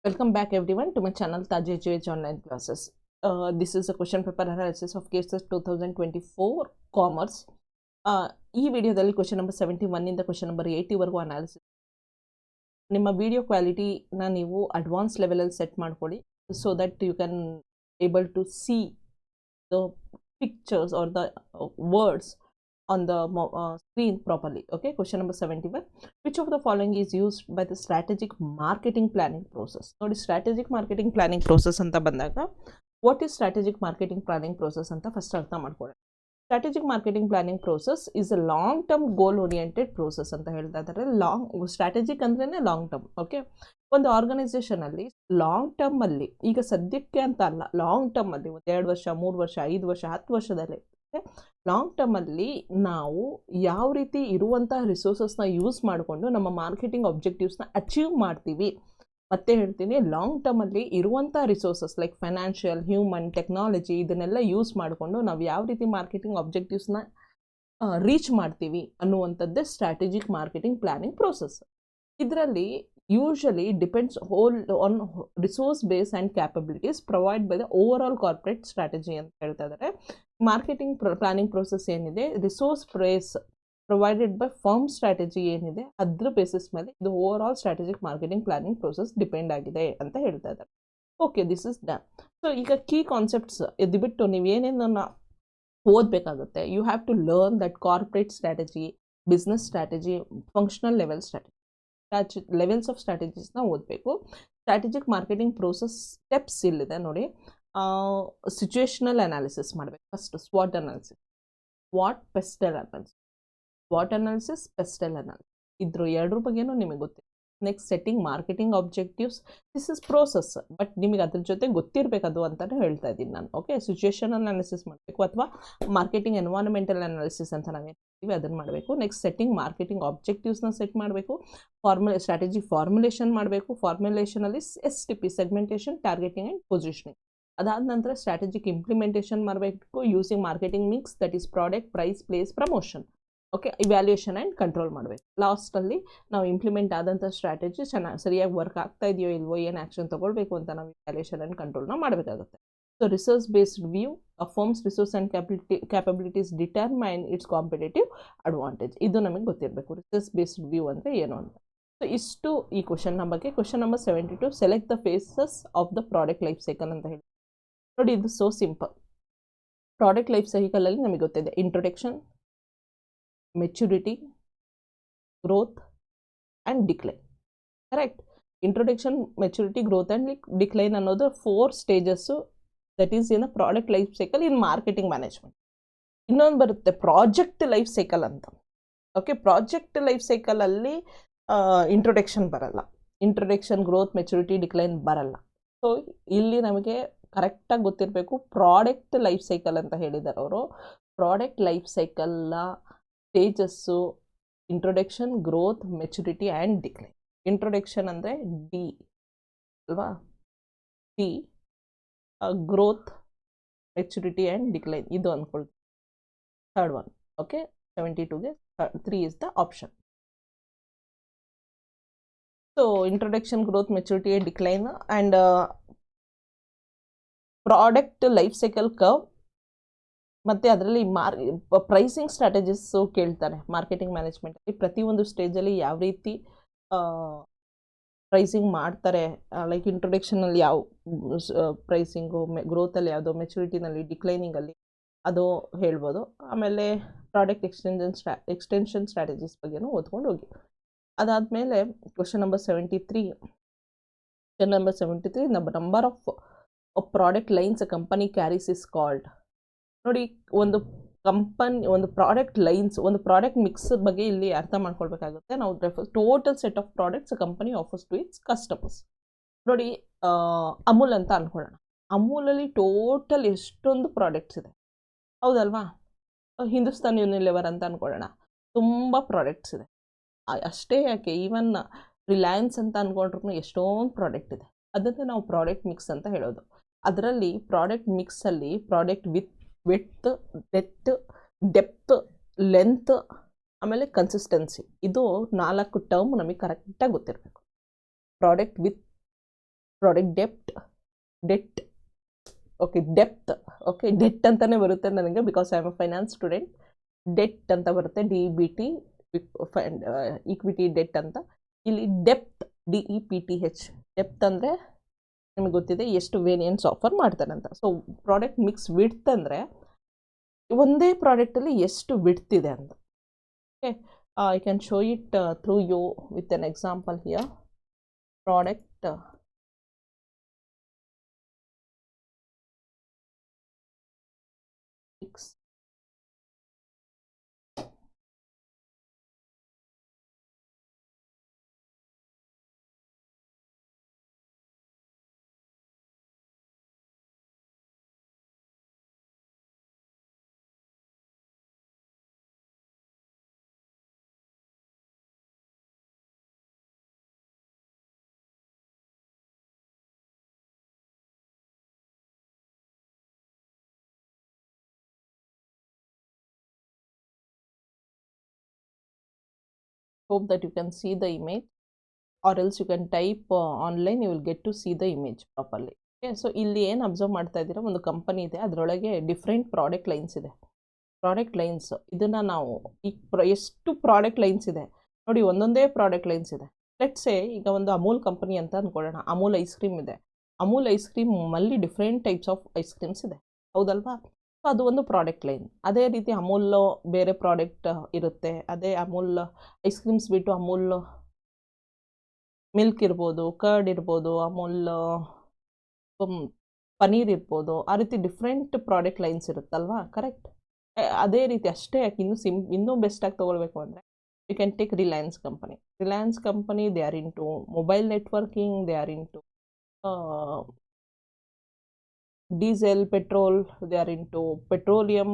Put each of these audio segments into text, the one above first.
Welcome back everyone to my channel Taj Edge online classes. This is a question paper analysis of cases 2024 commerce. ಈ ವಿಡಿಯೋದಲ್ಲಿ question number 71 ಇಂದ question number 80 ವರೆಗೂ analysis. ನಿಮ್ಮ video ಕ್ವಾಲಿಟಿನ ನೀವು advance ಲೆವೆಲಲ್ಲಿ set ಮಾಡ್ಕೊಳ್ಳಿ so that you can able to see the pictures or the words on the screen properly. Okay, question number 71. Which of the following is used by the strategic marketing planning process? Nodi strategic marketing planning process anta bandaga what is strategic marketing planning process anta first artha madkoli. Strategic marketing planning process is a long term goal oriented process anta ಹೇಳ್ತಾ ಇದ್ದಾರೆ. Long strategic ಅಂದ್ರೇನೆ long term. Okay, ಒಂದು organisation ಅಲ್ಲಿ long term ಅಲ್ಲಿ, ಈಗ ಸದ್ಯಕ್ಕೆ ಅಂತ ಅಲ್ಲ, ಲಾಂಗ್ ಟರ್ಮ್ ಅಲ್ಲಿ 2 ವರ್ಷ 3 ವರ್ಷ 5 ವರ್ಷ 10 ವರ್ಷದಲ್ಲಿ ಲಾಂಗ್ ಟರ್ಮಲ್ಲಿ ನಾವು ಯಾವ ರೀತಿ ಇರುವಂತಹ ರಿಸೋರ್ಸಸ್ನ ಯೂಸ್ ಮಾಡಿಕೊಂಡು ನಮ್ಮ ಮಾರ್ಕೆಟಿಂಗ್ ಆಬ್ಜೆಕ್ಟಿವ್ಸ್ನ ಅಚೀವ್ ಮಾಡ್ತೀವಿ. ಮತ್ತೆ ಹೇಳ್ತೀನಿ, ಲಾಂಗ್ ಟರ್ಮಲ್ಲಿ ಇರುವಂಥ resources like financial, human, technology ಇದನ್ನೆಲ್ಲ ಯೂಸ್ ಮಾಡಿಕೊಂಡು ನಾವು ಯಾವ ರೀತಿ ಮಾರ್ಕೆಟಿಂಗ್ ಆಬ್ಜೆಕ್ಟಿವ್ಸ್ನ ರೀಚ್ ಮಾಡ್ತೀವಿ ಅನ್ನುವಂಥದ್ದೇ ಸ್ಟ್ರಾಟಜಿಕ್ ಮಾರ್ಕೆಟಿಂಗ್ ಪ್ಲಾನಿಂಗ್ ಪ್ರೋಸೆಸ್. ಇದರಲ್ಲಿ usually depends on resource base and capabilities provide by the overall corporate strategy ಅಂತ ಹೇಳ್ತಾ ಇದ್ದಾರೆ. ಮಾರ್ಕೆಟಿಂಗ್ ಪ್ಲಾನಿಂಗ್ ಪ್ರೋಸೆಸ್ ಏನಿದೆ, resource base provided by firm strategy ಏನಿದೆ ಅದ್ರ ಬೇಸಿಸ್ ಮೇಲೆ ಇದು overall strategic marketing planning process depend ಆಗಿದೆ ಅಂತ ಹೇಳ್ತಾ ಇದ್ದಾರೆ. Okay, this is done. So ಈಗ ಕೀ ಕಾನ್ಸೆಪ್ಟ್ಸ್ ಇದು ಬಿಟ್ಟು ನೀವೇನೇನನ್ನ ಓದಬೇಕಾಗುತ್ತೆ, you have to learn that corporate strategy, business strategy, functional level strategy, levels of ಸ್ಟ್ರಾಟಜೀಸ್ನ ಓದಬೇಕು. ಸ್ಟ್ರಾಟಜಿಕ್ ಮಾರ್ಕೆಟಿಂಗ್ ಪ್ರೋಸೆಸ್ ಸ್ಟೆಪ್ಸ್ ಇಲ್ಲಿದೆ ನೋಡಿ. ಸಿಚುವೇಶನಲ್ ಅನಾಲಿಸಿಸ್ ಮಾಡಬೇಕು ಫಸ್ಟ್, ಸ್ವಾಟ್ analysis, PESTEL analysis, PESTEL analysis, ಇದ್ರ ಎರಡರ ಬಗ್ಗೆನೂ ನಿಮಗೆ ಗೊತ್ತಿದೆ. Next setting marketing objectives, this is process, but ನಿಮಗೆ ಅದ್ರ ಜೊತೆ ಗೊತ್ತಿರಬೇಕದು ಅಂತಲೇ ಹೇಳ್ತಾ ಇದ್ದೀನಿ ನಾನು. ಓಕೆ, ಸಿಚುವೇಶನ್ ಅನಾಲಿಸಿಸ್ ಮಾಡಬೇಕು ಅಥವಾ ಮಾರ್ಕೆಟಿಂಗ್ ಎನ್ವೈರನ್ಮೆಂಟಲ್ ಅನಾಲಿಸಿಸ್ ಅಂತ ನಾವೇನು ಹೇಳ್ತೀವಿ ಅದನ್ನು ಮಾಡಬೇಕು. ನೆಕ್ಸ್ಟ್ ಸೆಟ್ಟಿಂಗ್ ಮಾರ್ಕೆಟಿಂಗ್ ಆಬ್ಜೆಕ್ಟಿವ್ಸ್ನ ಸೆಟ್ ಮಾಡಬೇಕು. ಸ್ಟ್ರಾಟಜಿ ಫಾರ್ಮುಲೇಷನ್ ಮಾಡಬೇಕು. ಫಾರ್ಮುಲೇಷನಲ್ಲಿ STP, segmentation, targeting and positioning. ಅದಾದ ನಂತರ ಸ್ಟ್ರಾಟಜಿಕ್ ಇಂಪ್ಲಿಮೆಂಟೇಷನ್ ಮಾಡಬೇಕು using marketing mix, that is product, price, place, promotion. Okay, evaluation and control ಮಾಡಬೇಕು. ಲಾಸ್ಟಲ್ಲಿ ನಾವು ಇಂಪ್ಲಿಮೆಂಟ್ ಆದಂಥ ಸ್ಟ್ರಾಟಜಿ ಸರಿಯಾಗಿ ವರ್ಕ್ ಆಗ್ತಾ ಇದೆಯೋ ಇಲ್ವೋ, ಏನು ಆ್ಯಕ್ಷನ್ ತೊಗೊಳ್ಬೇಕು ಅಂತ ನಾವು ಇವ್ಯಾಲ್ಯೂಯೇಷನ್ ಆ್ಯಂಡ್ ಕಂಟ್ರೋಲ್ನ ಮಾಡಬೇಕಾಗುತ್ತೆ. So resource based view, firms resource and capabilities determine its competitive advantage. ಇದು ನಮಗೆ ಗೊತ್ತಿರಬೇಕು, ರಿಸೋರ್ಸ್ ಬೇಸ್ಡ್ ವ್ಯೂ ಅಂದರೆ ಏನು ಅಂತ. ಸೊ ಇಷ್ಟು ಈ ಕ್ವಶನ್ನ ಬಗ್ಗೆ. Question number 72, select the phases of the product life cycle ಅಂತ ಹೇಳಿ ನೋಡಿ. ಇದು ಸೋ ಸಿಂಪಲ್. ಪ್ರಾಡಕ್ಟ್ ಲೈಫ್ ಸೈಕಲಲ್ಲಿ ನಮಗೆ ಗೊತ್ತಿದೆ introduction, maturity, growth and decline. Correct. Introduction, maturity, growth and decline ಅನ್ನೋದು 4 stages that is in a product life cycle in marketing management. ಇನ್ನೊಂದು ಬರುತ್ತೆ ಪ್ರಾಜೆಕ್ಟ್ ಲೈಫ್ ಸೈಕಲ್ ಅಂತ. ಓಕೆ, ಪ್ರಾಜೆಕ್ಟ್ ಲೈಫ್ ಸೈಕಲಲ್ಲಿ introduction ಬರಲ್ಲ, introduction, growth, maturity, decline ಬರಲ್ಲ. So ಇಲ್ಲಿ ನಮಗೆ ಕರೆಕ್ಟಾಗಿ ಗೊತ್ತಿರಬೇಕು ಪ್ರಾಡಕ್ಟ್ ಲೈಫ್ ಸೈಕಲ್ ಅಂತ ಹೇಳಿದ್ದಾರೆ ಅವರು. ಪ್ರಾಡಕ್ಟ್ ಲೈಫ್ ಸೈಕಲ್ನ stages introduction, growth, maturity and decline. Introduction ಅಂದರೆ ಡಿ ಅಲ್ವಾ, D, growth, maturity and decline ಇದು ಅಂದ್ಕೊಳ್ತೀವಿ. Third one. ಓಕೆ, 72ಗೆ 3 is the option. So introduction, growth, maturity, decline and product life cycle curve. ಮತ್ತು ಅದರಲ್ಲಿ pricing strategies ಕೇಳ್ತಾರೆ marketing ಮ್ಯಾನೇಜ್ಮೆಂಟಲ್ಲಿ. ಪ್ರತಿಯೊಂದು ಸ್ಟೇಜಲ್ಲಿ ಯಾವ ರೀತಿ ಪ್ರೈಸಿಂಗ್ ಮಾಡ್ತಾರೆ, ಲೈಕ್ ಇಂಟ್ರೊಡಕ್ಷನಲ್ಲಿ ಯಾವ ಪ್ರೈಸಿಂಗು, ಗ್ರೋತಲ್ಲಿ ಯಾವುದೋ, ಮೆಚುರಿಟಿನಲ್ಲಿ, ಡಿಕ್ಲೈನಿಂಗಲ್ಲಿ ಅದು ಹೇಳ್ಬೋದು. ಆಮೇಲೆ ಪ್ರಾಡಕ್ಟ್ ಎಕ್ಸ್ಟೆನ್ಷನ್ ಸ್ಟ್ರಾಟಜೀಸ್ ಬಗ್ಗೆನೂ ಓದ್ಕೊಂಡು ಹೋಗಿ. ಅದಾದಮೇಲೆ question number 73, number of product lines a company carries is called. ನೋಡಿ, ಒಂದು ಪ್ರಾಡಕ್ಟ್ ಲೈನ್ಸ್, ಒಂದು ಪ್ರಾಡಕ್ಟ್ ಮಿಕ್ಸ್ ಬಗ್ಗೆ ಇಲ್ಲಿ ಅರ್ಥ ಮಾಡ್ಕೊಳ್ಬೇಕಾಗುತ್ತೆ. ನಾವು total set of products company offers to its customers. ನೋಡಿ, ಅಮೂಲ್ ಅಂತ ಅಂದ್ಕೊಳ್ಳೋಣ. ಅಮೂಲಲ್ಲಿ ಟೋಟಲ್ ಎಷ್ಟೊಂದು ಪ್ರಾಡಕ್ಟ್ಸ್ ಇದೆ, ಹೌದಲ್ವಾ? ಹಿಂದೂಸ್ತಾನ್ ಯೂನಿಲಿವರ್ ಅಂತ ಅಂದ್ಕೊಳ್ಳೋಣ, ತುಂಬ ಪ್ರಾಡಕ್ಟ್ಸ್ ಇದೆ. ಅಷ್ಟೇ ಯಾಕೆ, ಈವನ್ ರಿಲಯನ್ಸ್ ಅಂತ ಅಂದ್ಕೊಂಡ್ರೂ ಎಷ್ಟೊಂದು ಪ್ರಾಡಕ್ಟ್ ಇದೆ. ಅದನ್ನೇ ನಾವು ಪ್ರಾಡಕ್ಟ್ ಮಿಕ್ಸ್ ಅಂತ ಹೇಳೋದು. ಅದರಲ್ಲಿ ಪ್ರಾಡಕ್ಟ್ ಮಿಕ್ಸಲ್ಲಿ ಪ್ರಾಡಕ್ಟ್ ವಿಡ್ತ್, ಡೆಪ್ತ್, ಲೆಂತ್, ಆಮೇಲೆ ಕನ್ಸಿಸ್ಟೆನ್ಸಿ, ಇದು 4 ಟರ್ಮ್ ನಮಗೆ ಕರೆಕ್ಟಾಗಿ ಗೊತ್ತಿರಬೇಕು. Product width product debt okay depth okay debt ಅಂತಲೇ ಬರುತ್ತೆ ನನಗೆ because I am a finance student. Debt ಅಂತ ಬರುತ್ತೆ DBT ಈಕ್ವಿಟಿ ಡೆಟ್ ಅಂತ. ಇಲ್ಲಿ ಡೆಪ್ತ್ DEPTH ಡೆಪ್ತ್ ಅಂದರೆ ನಿಮಗೆ ಗೊತ್ತಿದೆ ಎಷ್ಟು ವೇರಿಯಂಟ್ಸ್ ಆಫರ್ ಮಾಡ್ತಾರೆ ಅಂತ. ಸೊ ಪ್ರಾಡಕ್ಟ್ ಮಿಕ್ಸ್ ವಿಡ್ತ್ ಅಂದರೆ ಒಂದೇ ಪ್ರಾಡಕ್ಟಲ್ಲಿ ಎಷ್ಟು ವಿಡ್ತ್ ಇದೆ ಅಂತ. Okay I can show it through you with an example here. Product mix hope that you can see the image, or else you can type online, you will get to see the image properly. Okay, so ಇಲ್ಲಿ ಏನು observe ಮಾಡ್ತಾ ಇದ್ದೀರಾ, ಒಂದು company ಇದೆ, ಅದರೊಳಗೆ different product lines ಇದೆ. Product lines ಇದನ್ನು ನಾವು ಎಷ್ಟು ಪ್ರಾಡಕ್ಟ್ ಲೈನ್ಸ್ ಇದೆ ನೋಡಿ, ಒಂದೊಂದೇ ಪ್ರಾಡಕ್ಟ್ ಲೈನ್ಸ್ ಇದೆ. ಲೆಟ್ಸೇ ಈಗ ಒಂದು ಅಮೂಲ್ ಕಂಪನಿ ಅಂತ ಅಂದ್ಕೊಳ್ಳೋಣ. ಅಮೂಲ್ ಐಸ್ ಕ್ರೀಮ್ ಇದೆ. ಅಮೂಲ್ ಐಸ್ ಕ್ರೀಮಲ್ಲಿ different types of ice creams ಇದೆ, ಹೌದಲ್ವಾ? ಸೊ ಅದು ಒಂದು ಪ್ರಾಡಕ್ಟ್ ಲೈನ್. ಅದೇ ರೀತಿ ಅಮೂಲ್ ಬೇರೆ ಪ್ರಾಡಕ್ಟ್ ಇರುತ್ತೆ. ಅದೇ ಅಮೂಲ್ ಐಸ್ ಕ್ರೀಮ್ಸ್ ಬಿಟ್ಟು ಅಮೂಲ್ ಮಿಲ್ಕ್ ಇರ್ಬೋದು, ಕರ್ಡ್ ಇರ್ಬೋದು, ಅಮೂಲ್ ಪನೀರ್ ಇರ್ಬೋದು. ಆ ರೀತಿ ಡಿಫ್ರೆಂಟ್ ಪ್ರಾಡಕ್ಟ್ ಲೈನ್ಸ್ ಇರುತ್ತಲ್ವಾ, ಕರೆಕ್ಟ್? ಅದೇ ರೀತಿ ಅಷ್ಟೇ. ಇನ್ನೂ ಬೆಸ್ಟಾಗಿ ತೊಗೊಳ್ಬೇಕು ಅಂದರೆ you can take Reliance company. Reliance company, they are into mobile networking, they are into diesel, petrol, they are into petroleum,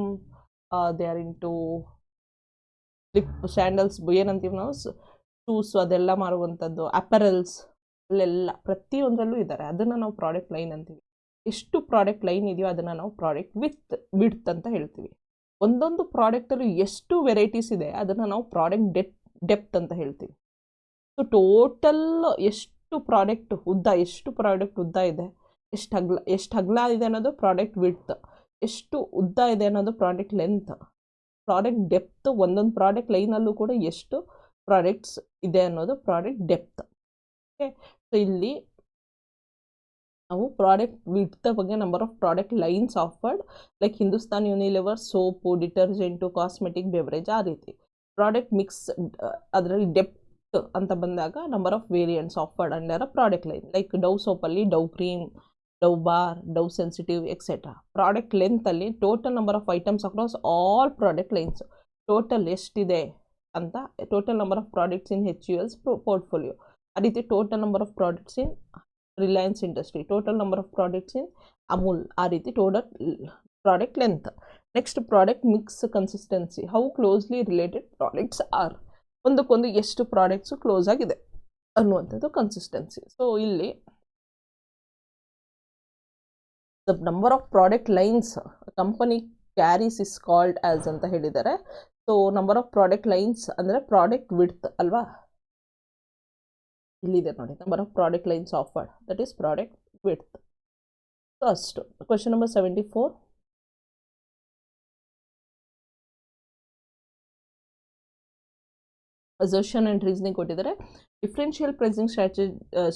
they are into sandals, ಏನಂತೀವಿ ನಾವು, ಶೂಸ್ ಅದೆಲ್ಲ ಮಾರುವಂಥದ್ದು, ಅಪರಲ್ಸ್, ಅಲ್ಲೆಲ್ಲ ಪ್ರತಿಯೊಂದರಲ್ಲೂ ಇದ್ದಾರೆ. ಅದನ್ನು ನಾವು ಪ್ರಾಡಕ್ಟ್ ಲೈನ್ ಅಂತೀವಿ. ಎಷ್ಟು ಪ್ರಾಡಕ್ಟ್ ಲೈನ್ ಇದೆಯೋ ಅದನ್ನು ನಾವು ಪ್ರಾಡಕ್ಟ್ ವಿಡ್ತ್ ಅಂತ ಹೇಳ್ತೀವಿ. ಒಂದೊಂದು ಪ್ರಾಡಕ್ಟಲ್ಲೂ ಎಷ್ಟು ವೆರೈಟೀಸ್ ಇದೆ ಅದನ್ನು ನಾವು ಪ್ರಾಡಕ್ಟ್ ಡೆಪ್ತ್ ಅಂತ ಹೇಳ್ತೀವಿ. ಸೊ ಟೋಟಲ್ ಎಷ್ಟು ಪ್ರಾಡಕ್ಟ್ ಉದ್ದ ಇದೆ, ಎಷ್ಟು ಅಗಲ ಇದೆ ಅನ್ನೋದು ಪ್ರಾಡಕ್ಟ್ ವಿಡ್ತ್, ಎಷ್ಟು ಉದ್ದ ಇದೆ ಅನ್ನೋದು ಪ್ರಾಡಕ್ಟ್ ಲೆಂತ್, ಪ್ರಾಡಕ್ಟ್ ಡೆಪ್ತ್, ಒಂದೊಂದು ಪ್ರಾಡಕ್ಟ್ ಲೈನಲ್ಲೂ ಕೂಡ ಎಷ್ಟು ಪ್ರಾಡಕ್ಟ್ಸ್ ಇದೆ ಅನ್ನೋದು ಪ್ರಾಡಕ್ಟ್ ಡೆಪ್ತ್. ಓಕೆ, ಸೊ ಇಲ್ಲಿ ನಾವು ಪ್ರಾಡಕ್ಟ್ ವಿಡ್ತ್ ಬಗ್ಗೆ number of product lines offered, like Hindustan Unilever soap, detergent, cosmetic, beverage, ಆ ರೀತಿ. ಪ್ರಾಡಕ್ಟ್ ಮಿಕ್ಸ್ ಅದರಲ್ಲಿ ಡೆಪ್ತ್ ಅಂತ ಬಂದಾಗ number of variants offered under a product line. Like Dove ಸೋಪಲ್ಲಿ Dove cream, Dove bar, Dove sensitive etcetera. Product ಲೆಂತಲ್ಲಿ total number of items across all product lines, total ಎಷ್ಟಿದೆ ಅಂತ, total number of products in HUL's portfolio. ಆ ರೀತಿ total number of products in Reliance industry, total number of products in Amul, ಆ ರೀತಿ total product length. Next product mix consistency, how closely related products are, ಒಂದಕ್ಕೊಂದು ಎಷ್ಟು products close ಆಗಿದೆ ಅನ್ನುವಂಥದ್ದು consistency. So ಇಲ್ಲಿ the number of product lines company carries is called as ಅಂತ ಹೇಳಿದ್ದಾರೆ. So number of product lines ಅಂದರೆ product width ಅಲ್ವಾ, ಇಲ್ಲಿದೆ ನೋಡಿ, number of product lines offered, that is product width. So ಅಷ್ಟು. Question number 74. Assertion and reasoning ಕೊಟ್ಟಿದ್ದಾರೆ. Differential pricing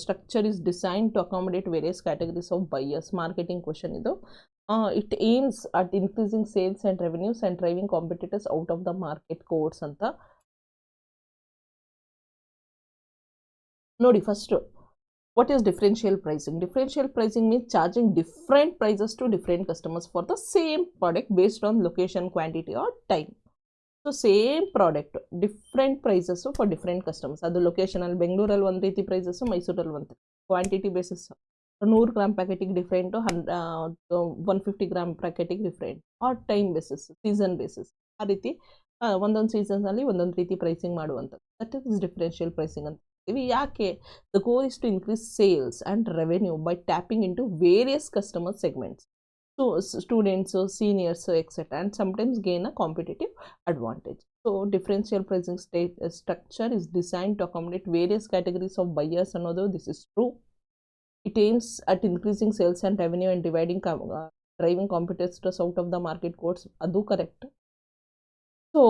structure is design to accommodate various categories of buyers. Marketing question ಇದು. It aims at increasing sales and revenues and driving competitors out of the market course ಅಂತ ನೋಡಿ. First, what is differential pricing? Differential pricing means charging different prices to different customers for the same product based on location, quantity or time. So same product, different prices for different customers. ಅದು ಲೊಕೇಶನಲ್ಲಿ ಬೆಂಗಳೂರಲ್ಲಿ ಒಂದು ರೀತಿ prices, ಮೈಸೂರಲ್ಲಿ ಒಂದು. Quantity basis, 100 gram ಪ್ಯಾಕೆಟಿಗೆ different, 150 gram ಪ್ಯಾಕೆಟಿಗೆ different. Or time basis, season basis, ಆ ರೀತಿ ಒಂದೊಂದು ಸೀಸನ್ಸಲ್ಲಿ ಒಂದೊಂದು ರೀತಿ ಪ್ರೈಸಿಂಗ್ ಮಾಡುವಂಥದ್ದು. ದಟ್ ಇಸ್ ಡಿಫ್ರೆನ್ಷಿಯಲ್ ಪ್ರೈಸಿಂಗ್ ಅಂತ. ಯಾಕೆ? The goal is to increase sales and revenue by tapping in to various customer segments, so students, seniors etcetera, and sometimes gain a competitive advantage. So differential pricing structure is design to accommodate various categories of buyers ಅನ್ನೋದು this is true. It aims at increasing sales and revenue and driving competitors out of the market course. Adu correct. So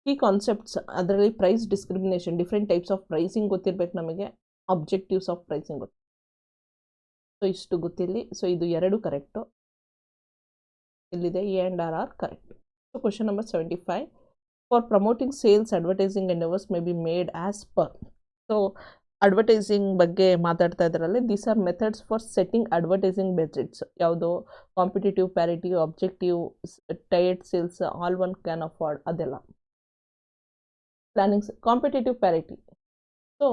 key concepts ಅದರಲ್ಲಿ price discrimination, different types of pricing ಗೊತ್ತಿರಬೇಕು ನಮಗೆ, objectives of pricing ಗೊತ್ತು. So ಇಷ್ಟು ಗೊತ್ತಿರಲಿ. So ಇದು ಎರಡು correct, ಇಲ್ಲಿದೆ A and R are correct. So question number 75, for promoting sales advertising endeavours may be made as per. So advertising ಬಗ್ಗೆ ಮಾತಾಡ್ತಾ ಇದ್ದಾರಲ್ಲಿ, these are methods for setting advertising budgets. ಯಾವುದು competitive, parity, objective, tiered sales, all one can afford, ಅದೆಲ್ಲ planning. Competitive parity, so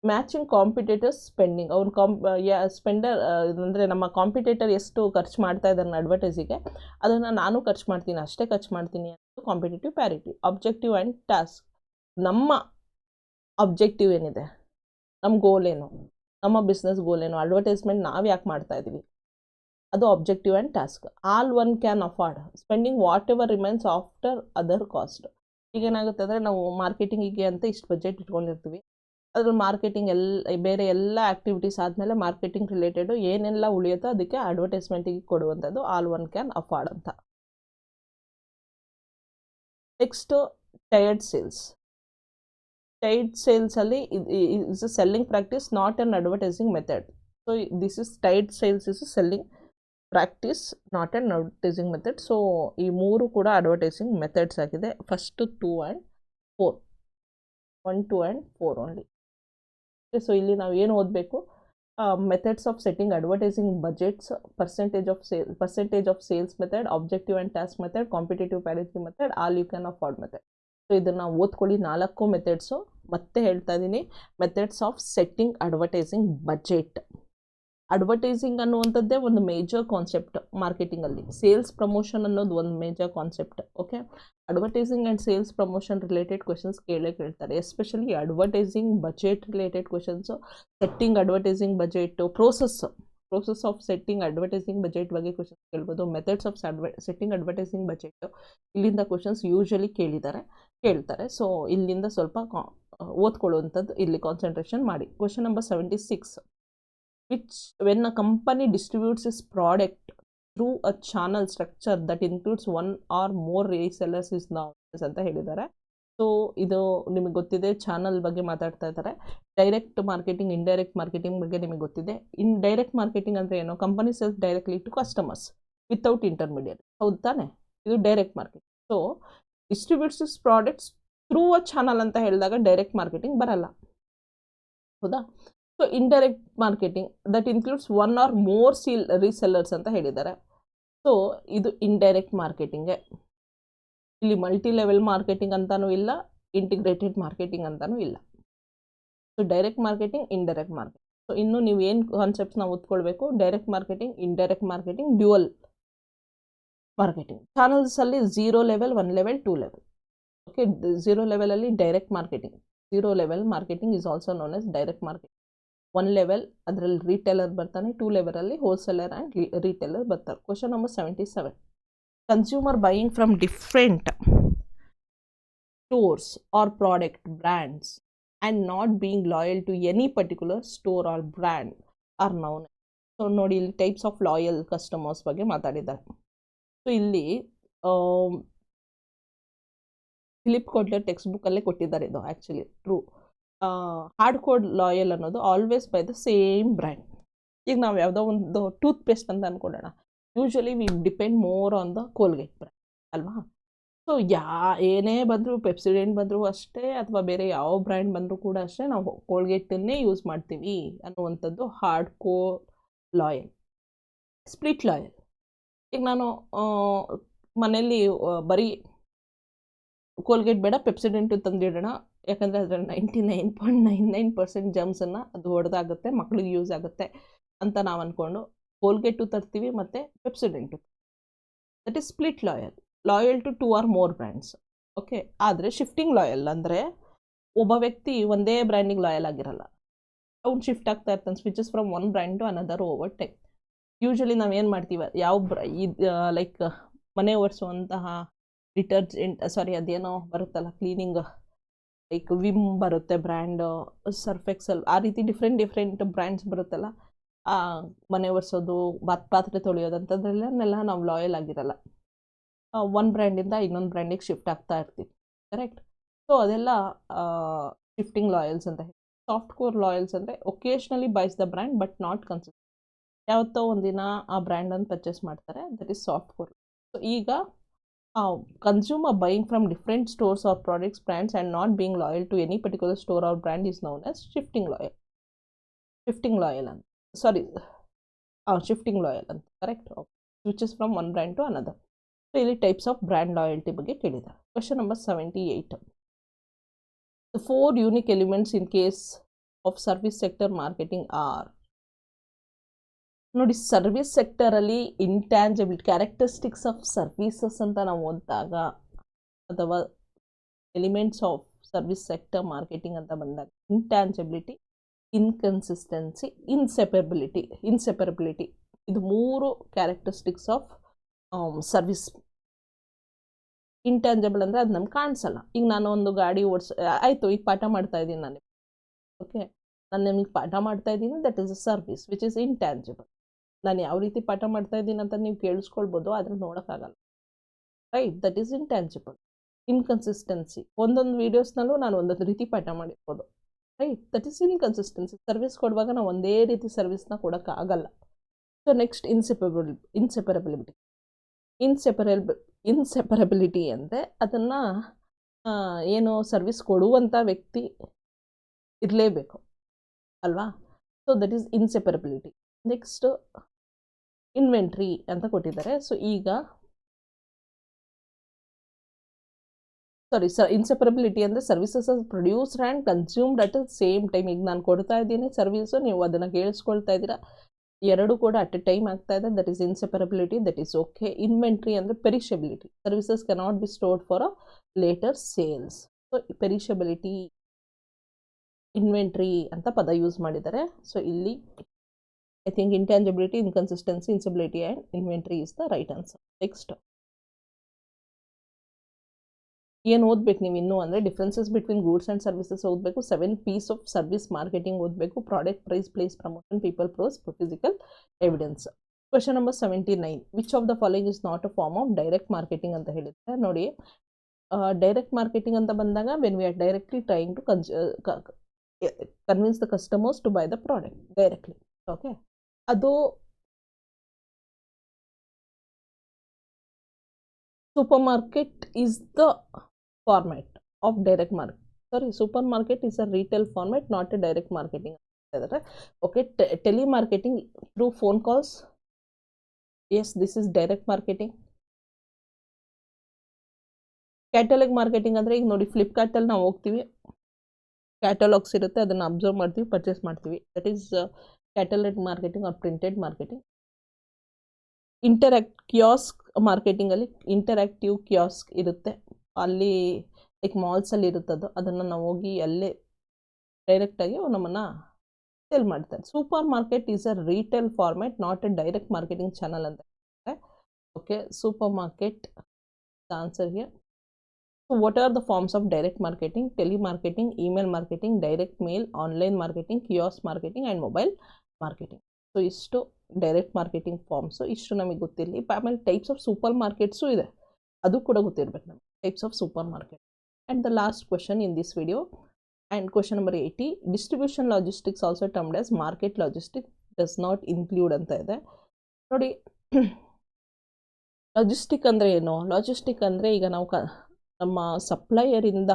matching competitors spending. ಅವ್ನು Splendor ಅಂದರೆ ನಮ್ಮ competitor ಎಷ್ಟು ಖರ್ಚು ಮಾಡ್ತಾ ಇದ್ದಾನೆ ಅಡ್ವರ್ಟೈಸಿಗೆ, ಅದನ್ನು ನಾನು ಖರ್ಚು ಮಾಡ್ತೀನಿ, ಅಷ್ಟೇ ಖರ್ಚು ಮಾಡ್ತೀನಿ ಅನ್ನೋದು competitive parity. Objective and task, ನಮ್ಮ ಅಬ್ಜೆಕ್ಟಿವ್ ಏನಿದೆ, ನಮ್ಮ ಗೋಲ್ ಏನು, ನಮ್ಮ ಬಿಸ್ನೆಸ್ ಗೋಲ್ ಏನು, ಅಡ್ವರ್ಟೈಸ್ಮೆಂಟ್ ನಾವು ಯಾಕೆ ಮಾಡ್ತಾ ಇದ್ದೀವಿ, ಅದು objective and task. All one can afford spending what ever remains after other cost. ಈಗ ಏನಾಗುತ್ತೆ ಅಂದರೆ, ನಾವು ಮಾರ್ಕೆಟಿಂಗಿಗೆ ಅಂತ ಇಷ್ಟು ಬಜೆಟ್ ಇಟ್ಕೊಂಡಿರ್ತೀವಿ, ಅದ್ರಲ್ಲಿ ಮಾರ್ಕೆಟಿಂಗ್ ಬೇರೆ ಎಲ್ಲ ಆ್ಯಕ್ಟಿವಿಟೀಸ್ ಆದಮೇಲೆ ಮಾರ್ಕೆಟಿಂಗ್ ರಿಲೇಟೆಡು ಏನೆಲ್ಲ ಉಳಿಯುತ್ತೋ ಅದಕ್ಕೆ ಅಡ್ವರ್ಟೈಸ್ಮೆಂಟಿಗೆ ಕೊಡುವಂಥದ್ದು ಆಲ್ ಒನ್ ಕ್ಯಾನ್ ಅಫೋರ್ಡ್ ಅಂತ. Next tiered sales. ಟೈರ್ಡ್ ಸೇಲ್ಸಲ್ಲಿ is a selling practice, not an advertising method. So this is tiered sales is selling practice, not an advertising method. So ಈ ಮೂರು ಕೂಡ advertising methods ಆಗಿದೆ. First 2 and 4, 1, 2 and 4 only. So ಇಲ್ಲಿ ನಾವು ಏನು ಓದಬೇಕು, methods of setting advertising budgets, percentage of sales method, objective and task method, competitive parity method, all you can afford method. So ಇದನ್ನು ಓದ್ಕೊಳ್ಳಿ, 4 ಮೆಥಡ್ಸು. ಮತ್ತೆ ಹೇಳ್ತಾ ಇದ್ದೀನಿ, methods of setting advertising budget. Advertising ಅನ್ನುವಂಥದ್ದೇ ಒಂದು ಮೇಜರ್ ಕಾನ್ಸೆಪ್ಟ್ ಮಾರ್ಕೆಟಿಂಗಲ್ಲಿ. Sales promotion ಅನ್ನೋದು ಒಂದು major concept. Okay, advertising and sales promotion related questions ಕೇಳ್ತಾರೆ, especially advertising budget related questions, setting advertising budget, process of setting advertising budget ಬಗ್ಗೆ questions ಕೇಳ್ಬೋದು. Methods of setting advertising budget, ಇಲ್ಲಿಂದ questions usually ಕೇಳ್ತಾರೆ. ಸೊ ಇಲ್ಲಿಂದ ಸ್ವಲ್ಪ ಓದ್ಕೊಳ್ಳುವಂಥದ್ದು ಇಲ್ಲಿ ಕಾನ್ಸಂಟ್ರೇಷನ್ ಮಾಡಿ. Question number 76, when a company distributes its product through a channel structure that includes one or more resellers is known as ಅಂತ ಹೇಳಿದ್ದಾರೆ. ಸೊ ಇದು ನಿಮಗೆ ಗೊತ್ತಿದೆ, ಚಾನಲ್ ಬಗ್ಗೆ ಮಾತಾಡ್ತಾ ಇದ್ದಾರೆ. ಡೈರೆಕ್ಟ್ ಮಾರ್ಕೆಟಿಂಗ್, ಇಂಡೈರೆಕ್ಟ್ ಮಾರ್ಕೆಟಿಂಗ್ ಬಗ್ಗೆ ನಿಮಗೆ ಗೊತ್ತಿದೆ. ಡೈರೆಕ್ಟ್ ಮಾರ್ಕೆಟಿಂಗ್ ಅಂದರೆ ಏನು, company sales directly to customers without intermediate, ಹೌದು ತಾನೆ, ಇದು direct marketing. So distributes is products through a channel ಅಂತ ಹೇಳಿದಾಗ ಡೈರೆಕ್ಟ್ ಮಾರ್ಕೆಟಿಂಗ್ ಬರಲ್ಲ, ಹೌದಾ. So indirect marketing that includes one or more resellers ಅಂತ ಹೇಳಿದ್ದಾರೆ. ಸೊ ಇದು ಇಂಡೈರೆಕ್ಟ್ ಮಾರ್ಕೆಟಿಂಗೇ. ಇಲ್ಲಿ ಮಲ್ಟಿ ಲೆವೆಲ್ ಮಾರ್ಕೆಟಿಂಗ್ ಅಂತಾನೂ ಇಲ್ಲ, ಇಂಟಿಗ್ರೇಟೆಡ್ ಮಾರ್ಕೆಟಿಂಗ್ ಅಂತಾನೂ ಇಲ್ಲ. So direct marketing, indirect marketing. So ಇನ್ನು ನೀವು ಏನು ಕಾನ್ಸೆಪ್ಟ್ಸ್ನ ಓದ್ಕೊಳ್ಬೇಕು, direct marketing, indirect marketing, dual marketing. ಚಾನಲ್ಸಲ್ಲಿ 0 ಲೆವೆಲ್, 1 ಲೆವೆಲ್, 2 ಲೆವೆಲ್. ಓಕೆ, 0 ಲೆವೆಲಲ್ಲಿ direct marketing, 0 level marketing is also known as direct marketing. 1 level ಅದರಲ್ಲಿ ರೀಟೇಲರ್ ಬರ್ತಾನೆ, 2 ಲೆವೆಲಲ್ಲಿ ಹೋಲ್ಸೇಲರ್ ಆ್ಯಂಡ್ ರೀಟೇಲರ್ ಬರ್ತಾರೆ. Question number 77, consumer buying from different stores or product brands and not being loyal to any particular store or brand or noun. So ನೋಡಿ, ಇಲ್ಲಿ types of loyal customers ಬಗ್ಗೆ ಮಾತಾಡಿದ್ದಾರೆ. So ಇಲ್ಲಿ Philip Kotler text ಬುಕ್ಕಲ್ಲೇ ಕೊಟ್ಟಿದ್ದಾರೆ ಇದು, actually true. Hard core loyal ಅನ್ನೋದು always buy the same brand. ಈಗ ನಾವು ಯಾವುದೋ ಒಂದು ಟೂತ್ ಪೇಸ್ಟ್ ಅಂತ ಅಂದ್ಕೊಳ್ಳೋಣ, usually we depend more on the Colgate brand ಅಲ್ವಾ. ಸೊ ಏನೇ ಬಂದರೂ, ಪೆಪ್ಸಿಡೆಂಟ್ ಬಂದರೂ ಅಷ್ಟೇ, ಅಥವಾ ಬೇರೆ ಯಾವ ಬ್ರ್ಯಾಂಡ್ ಬಂದರೂ ಕೂಡ ಅಷ್ಟೇ, ನಾವು ಕೋಲ್ಗೇಟನ್ನೇ ಯೂಸ್ ಮಾಡ್ತೀವಿ ಅನ್ನುವಂಥದ್ದು hard core loyal. Split loyal, ಈಗ ನಾನು ಮನೆಯಲ್ಲಿ ಬರೀ ಕೋಲ್ಗೇಟ್ ಬೇಡ ಪೆಪ್ಸಿಡೆಂಟು ತಂದಿಡೋಣ, ಯಾಕಂದರೆ ಅದರಲ್ಲಿ 99.99% ಜಮ್ಸನ್ನು ಅದು ಹೊಡೆದಾಗುತ್ತೆ, ಮಕ್ಕಳಿಗೆ ಯೂಸ್ ಆಗುತ್ತೆ ಅಂತ ನಾವು ಅಂದ್ಕೊಂಡು ಕೋಲ್ಗೇಟು ತರ್ತೀವಿ ಮತ್ತು Pepsodent. That is split loyal to 2 or more brands. Okay, ಆದರೆ ಶಿಫ್ಟಿಂಗ್ ಲಾಯಲ್ ಅಂದರೆ ಒಬ್ಬ ವ್ಯಕ್ತಿ ಒಂದೇ ಬ್ರ್ಯಾಂಡಿಗೆ ಲಾಯಲ್ ಆಗಿರಲ್ಲ, ಅವ್ನು ಶಿಫ್ಟ್ ಆಗ್ತಾ ಇರ್ತಾನೆ, switches from one brand to another over time. Usually ನಾವು ಏನು ಮಾಡ್ತೀವಿ, ಲೈಕ್ ಮನೆ ಒರೆಸುವಂತಹ ಡಿಟರ್ಜೆಂಟ್, ಅದೇನೋ ಬರುತ್ತಲ್ಲ ಕ್ಲೀನಿಂಗ್, ಲೈಕ್ ವಿಮ್ ಬರುತ್ತೆ ಬ್ರ್ಯಾಂಡ್, ಸರ್ಫ್ ಎಕ್ಸೆಲ್, ಆ ರೀತಿ ಡಿಫ್ರೆಂಟ್ ಬ್ರ್ಯಾಂಡ್ಸ್ ಬರುತ್ತಲ್ಲ. ಮನೆ ಒರೆಸೋದು, ಪಾತ್ರೆ ತೊಳೆಯೋದಂಥದ್ರಲ್ಲೆಲ್ಲ ನಾವು ಲಾಯಲ್ ಆಗಿರಲ್ಲ. ಒಂದು ಬ್ರ್ಯಾಂಡಿಂದ ಇನ್ನೊಂದು ಬ್ರ್ಯಾಂಡಿಗೆ ಶಿಫ್ಟ್ ಆಗ್ತಾ ಇರ್ತೀವಿ, ಕರೆಕ್ಟ್? ಸೊ ಅದೆಲ್ಲ ಶಿಫ್ಟಿಂಗ್ ಲಾಯಲ್ಸ್ ಅಂತ ಹೇಳಿ. ಸಾಫ್ಟ್ ಕೋರ್ ಲಾಯಲ್ಸ್ ಅಂದರೆ occasionally buys the brand but not consistent. ಯಾವತ್ತೋ ಒಂದಿನ ಆ ಬ್ರ್ಯಾಂಡನ್ನು ಪರ್ಚೇಸ್ ಮಾಡ್ತಾರೆ, that is soft core. So ಈಗ consumer buying from different stores or products brands and not being loyal to any particular store or brand is known as shifting loyal. Shifting loyal ಅಂತ, sorry, shifting loyal ಅಂತ, correct? Switches from one brand to another. So ಇಲ್ಲಿ types of brand loyalty ಬಗ್ಗೆ ಕೇಳಿದ್ದಾರೆ. Question number 78. The 4 unique elements in case of service sector marketing are. ನೋಡಿ, service ಸೆಕ್ಟರಲ್ಲಿ intangible characteristics of services ಅಂತ ನಾವು ಓದಿದಾಗ, ಅಥವಾ elements of service sector marketing ಅಂತ ಬಂದಾಗ, ಇಂಟ್ಯಾಂಜಿಬಿಲಿಟಿ, ಇನ್ಕನ್ಸಿಸ್ಟೆನ್ಸಿ, ಇನ್ಸೆಪರಬಿಲಿಟಿ ಇದು 3 ಕ್ಯಾರೆಕ್ಟರಿಸ್ಟಿಕ್ಸ್ ಆಫ್ ಸರ್ವಿಸ್. ಇಂಟ್ಯಾಂಜಿಬಲ್ ಅಂದರೆ ಅದು ನಮ್ಗೆ ಕಾಣಿಸಲ್ಲ. ಈಗ ನಾನು ಒಂದು ಗಾಡಿ ಆಯಿತು, ಈಗ ಪಾಠ ಮಾಡ್ತಾ ಇದ್ದೀನಿ ನಾನು, ಓಕೆ, ನಾನು ನಿಮಗೆ ಪಾಠ ಮಾಡ್ತಾ ಇದ್ದೀನಿ, that is a service which is intangible. ನಾನು ಯಾವ ರೀತಿ ಪಾಠ ಮಾಡ್ತಾ ಇದ್ದೀನಿ ಅಂತ ನೀವು ಕೇಳಿಸ್ಕೊಳ್ಬೋದು, ಆದರೆ ನೋಡೋಕ್ಕಾಗಲ್ಲ, right? That is intangible. Inconsistency, ಒಂದೊಂದು ವೀಡಿಯೋಸ್ನಲ್ಲೂ ನಾನು ಒಂದೊಂದು ರೀತಿ ಪಾಠ ಮಾಡಿರ್ಬೋದು, right? That is inconsistency. Service ಕೊಡುವಾಗ ನಾವು ಒಂದೇ ರೀತಿ ಸರ್ವಿಸ್ನ ಕೊಡೋಕ್ಕಾಗಲ್ಲ. ಸೊ ನೆಕ್ಸ್ಟ್ ಇನ್ಸೆಪರಬಿಲಿಟಿ ಅಂದರೆ ಅದನ್ನು ಏನು ಸರ್ವಿಸ್ ಕೊಡುವಂಥ ವ್ಯಕ್ತಿ ಇರಲೇಬೇಕು ಅಲ್ವಾ? So that is inseparability. Next inventory ಅಂತ ಕೊಟ್ಟಿದ್ದಾರೆ. ಸೊ ಈಗ ಇನ್ಸೆಪರಬಿಲಿಟಿ ಅಂದರೆ services are produced and consumed at the same time. ಈಗ ನಾನು ಕೊಡ್ತಾ ಇದ್ದೀನಿ ಸರ್ವಿಸು, ನೀವು ಅದನ್ನು ಕೇಳಿಸ್ಕೊಳ್ತಾ ಇದ್ದೀರಾ, ಎರಡು ಕೂಡ ಅಟ್ ಎ ಟೈಮ್ ಆಗ್ತಾ ಇದೆ, that is inseparability, that is okay. Inventory ಅಂದರೆ perishability. Services cannot be stored for a later sales. So perishability, inventory ಅಂತ ಪದ ಯೂಸ್ ಮಾಡಿದ್ದಾರೆ. ಸೊ ಇಲ್ಲಿ I think intangibility, inconsistency, inseparability and inventory is the right answer. Next ಏನು ಓದಬೇಕು ನೀವು ಇನ್ನೂ ಅಂದರೆ differences between goods and services ಓದಬೇಕು. 7 P's ಆಫ್ ಸರ್ವಿಸ್ ಮಾರ್ಕೆಟಿಂಗ್ ಓದಬೇಕು. Product, price, place, promotion, people, process, physical evidence. Question number 79. Which of the following is not a form of direct marketing ಅಂತ ಹೇಳಿದ್ರೆ, ನೋಡಿ, ಡೈರೆಕ್ಟ್ ಮಾರ್ಕೆಟಿಂಗ್ ಅಂತ ಬಂದಾಗ when we are directly trying to convince the customers to buy the product directly, okay, ಅದು supermarket is the format of direct market. Sorry, supermarket is a retail format, not a direct marketing. Okay, telemarketing through phone calls. Yes, this is direct marketing. Catalog marketing ಅಂದರೆ ಈಗ ನೋಡಿ, ಫ್ಲಿಪ್ಕಾರ್ಟಲ್ಲಿ ನಾವು ಹೋಗ್ತೀವಿ, catalogues ಇರುತ್ತೆ, ಅದನ್ನು observe ಮಾಡ್ತೀವಿ, purchase ಮಾಡ್ತೀವಿ. That is catalogue marketing or printed marketing. Kiosk ಮಾರ್ಕೆಟಿಂಗಲ್ಲಿ ಇಂಟರಾಕ್ಟಿವ್ ಕಿಯಾಸ್ಕ್ ಇರುತ್ತೆ, ಅಲ್ಲಿ ಲೈಕ್ ಮಾಲ್ಸಲ್ಲಿ ಇರುತ್ತದು, ಅದನ್ನು ನಾವು ಹೋಗಿ ಅಲ್ಲೇ ಡೈರೆಕ್ಟಾಗಿ ನಮ್ಮನ್ನು ಸೇಲ್ ಮಾಡ್ತಾರೆ. Supermarket is a retail format, not a direct marketing channel ಅಂತ ಹೇಳ್ತಾರೆ. Okay, supermarket answer here. So what are the forms of direct marketing? Telemarketing, email marketing, direct mail, online marketing, kiosk marketing and mobile marketing. So ಇಷ್ಟು direct marketing forms, ಇಷ್ಟು ನಮಗೆ ಗೊತ್ತಿರಲಿ. ಆಮೇಲೆ types of super markets ಇದೆ, ಅದು ಕೂಡ ಗೊತ್ತಿರಬೇಕು ನಮಗೆ, types of super market. And the last question in this video, and question number 80. Distribution logistics also termed as market logistics does not include ಅಂತ ಇದೆ. ನೋಡಿ, ಲಾಜಿಸ್ಟಿಕ್ ಅಂದರೆ ಏನು? ಲಾಜಿಸ್ಟಿಕ್ ಅಂದರೆ ಈಗ ನಾವು ನಮ್ಮ ಸಪ್ಲೈಯರಿಂದ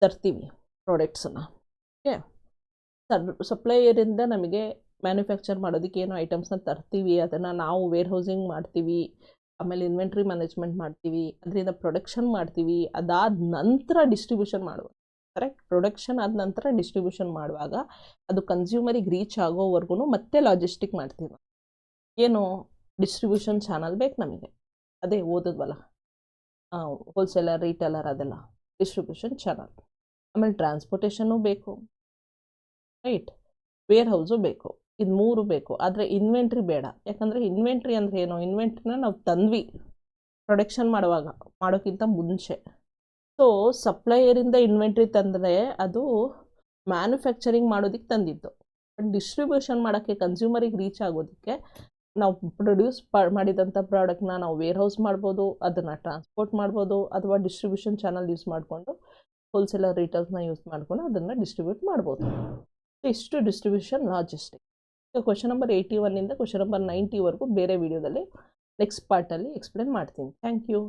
ತರ್ತೀವಿ ಪ್ರಾಡಕ್ಟ್ಸನ್ನು, ಓಕೆ, ಸಪ್ಲೈಯರಿಂದ ನಮಗೆ ಮ್ಯಾನುಫ್ಯಾಕ್ಚರ್ ಮಾಡೋದಕ್ಕೆ ಏನೋ ಐಟಮ್ಸ್ನ ತರ್ತೀವಿ, ಅದನ್ನು ನಾವು ವೇರ್ ಹೌಸಿಂಗ್ ಮಾಡ್ತೀವಿ, ಆಮೇಲೆ ಇನ್ವೆಂಟ್ರಿ ಮ್ಯಾನೇಜ್ಮೆಂಟ್ ಮಾಡ್ತೀವಿ, ಅದರಿಂದ ಪ್ರೊಡಕ್ಷನ್ ಮಾಡ್ತೀವಿ, ಅದಾದ ನಂತರ ಡಿಸ್ಟ್ರಿಬ್ಯೂಷನ್ ಮಾಡುವ, ಕರೆಕ್ಟ್? ಪ್ರೊಡಕ್ಷನ್ ಆದ ನಂತರ ಡಿಸ್ಟ್ರಿಬ್ಯೂಷನ್ ಮಾಡುವಾಗ ಅದು ಕನ್ಸ್ಯೂಮರಿಗೆ ರೀಚ್ ಆಗೋವರೆಗೂ ಮತ್ತೆ ಲಾಜಿಸ್ಟಿಕ್ ಮಾಡ್ತೀವಿ. ಏನು ಡಿಸ್ಟ್ರಿಬ್ಯೂಷನ್ ಚಾನಲ್ ಬೇಕು ನಮಗೆ, ಅದೇ ಓದಿದ್ವಲ್ಲ, ಹೋಲ್ಸೇಲರ್, ರೀಟೇಲರ್, ಅದೆಲ್ಲ ಡಿಸ್ಟ್ರಿಬ್ಯೂಷನ್ ಚಾನಲ್. ಆಮೇಲೆ ಟ್ರಾನ್ಸ್ಪೋರ್ಟೇಷನ್ನು ಬೇಕು, ರೈಟ್? ವೇರ್ ಹೌಸು ಬೇಕು, ಇದು 3 ಬೇಕು. ಆದರೆ ಇನ್ವೆಂಟ್ರಿ ಬೇಡ, ಯಾಕಂದರೆ ಇನ್ವೆಂಟ್ರಿ ಅಂದರೆ ಏನು? ಇನ್ವೆಂಟ್ರಿನ ನಾವು ತಂದ್ವಿ ಪ್ರೊಡಕ್ಷನ್ ಮಾಡೋಕ್ಕಿಂತ ಮುಂಚೆ. ಸೊ ಸಪ್ಲೈಯರಿಂದ ಇನ್ವೆಂಟ್ರಿ ತಂದರೆ ಅದು ಮ್ಯಾನುಫ್ಯಾಕ್ಚರಿಂಗ್ ಮಾಡೋದಕ್ಕೆ ತಂದಿದ್ದು, ಡಿಸ್ಟ್ರಿಬ್ಯೂಷನ್ ಮಾಡೋಕ್ಕೆ ಕನ್ಸ್ಯೂಮರಿಗೆ ರೀಚ್ ಆಗೋದಕ್ಕೆ ನಾವು ಪ್ರೊಡ್ಯೂಸ್ ಮಾಡಿದಂಥ ಪ್ರಾಡಕ್ಟ್ನ ನಾವು ವೇರ್ ಹೌಸ್ ಮಾಡ್ಬೋದು, ಅದನ್ನು ಟ್ರಾನ್ಸ್ಪೋರ್ಟ್ ಮಾಡ್ಬೋದು, ಅಥವಾ ಡಿಸ್ಟ್ರಿಬ್ಯೂಷನ್ ಚಾನಲ್ ಯೂಸ್ ಮಾಡಿಕೊಂಡು ಹೋಲ್ಸೇಲರ್ ರಿಟೇಲ್ಸ್ನ ಯೂಸ್ ಮಾಡಿಕೊಂಡು ಅದನ್ನು ಡಿಸ್ಟ್ರಿಬ್ಯೂಟ್ ಮಾಡ್ಬೋದು. ಇಷ್ಟು ಡಿಸ್ಟ್ರಿಬ್ಯೂಷನ್ ಲಾಜಿಸ್ಟಿಕ್. ಕ್ವಶನ್ ನಂಬರ್ 81 ಇಂದ ಕ್ವಶನ್ ನಂಬರ್ 90ವರೆಗೂ ಬೇರೆ ವಿಡಿಯೋದಲ್ಲಿ ನೆಕ್ಸ್ಟ್ ಪಾರ್ಟಲ್ಲಿ ಎಕ್ಸ್ಪ್ಲೇನ್ ಮಾಡ್ತೀನಿ. Thank you.